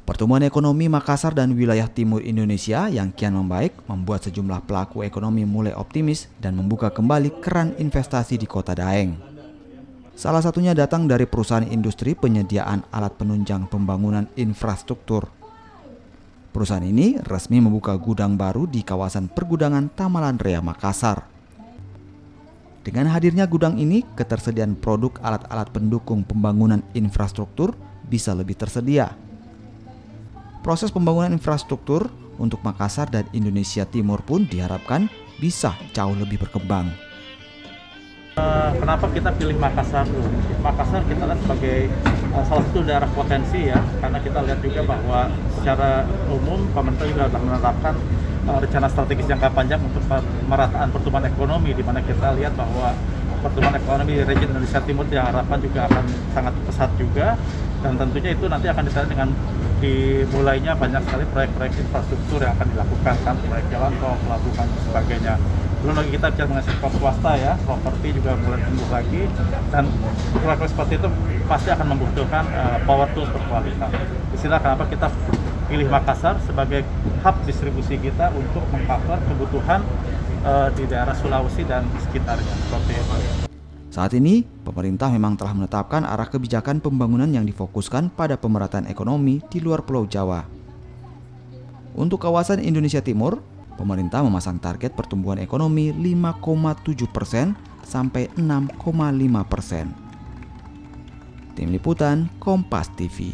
Pertumbuhan ekonomi Makassar dan wilayah timur Indonesia yang kian membaik membuat sejumlah pelaku ekonomi mulai optimis dan membuka kembali keran investasi di Kota Daeng. Salah satunya datang dari perusahaan industri penyediaan alat penunjang pembangunan infrastruktur. Perusahaan ini resmi membuka gudang baru di kawasan pergudangan Tamalan Rea, Makassar. Dengan hadirnya gudang ini, ketersediaan produk alat-alat pendukung pembangunan infrastruktur bisa lebih tersedia. Proses pembangunan infrastruktur untuk Makassar dan Indonesia Timur pun diharapkan bisa jauh lebih berkembang. Kenapa kita pilih Makassar dulu? Makassar kita lihat sebagai salah satu daerah potensi ya, karena kita lihat juga bahwa secara umum pemerintah juga telah menetapkan rencana strategis jangka panjang untuk pemerataan pertumbuhan ekonomi, di mana kita lihat bahwa pertumbuhan ekonomi di region Indonesia Timur diharapkan juga akan sangat pesat juga, dan tentunya itu nanti akan ditandai dengan dimulainya banyak sekali proyek-proyek infrastruktur yang akan dilakukan, kan proyek jalan tol, pelabuhan dan sebagainya. Belum lagi kita bicara mengenai sektor swasta ya, properti juga mulai tumbuh lagi, dan proyek seperti itu pasti akan membutuhkan power tools berkualitas. Disinilah kenapa kita pilih Makassar sebagai hub distribusi kita untuk meng-cover kebutuhan di daerah Sulawesi dan sekitarnya, seperti itu. Saat ini, pemerintah memang telah menetapkan arah kebijakan pembangunan yang difokuskan pada pemerataan ekonomi di luar Pulau Jawa. Untuk kawasan Indonesia Timur, pemerintah memasang target pertumbuhan ekonomi 5,7% sampai 6,5%. Tim Liputan Kompas TV.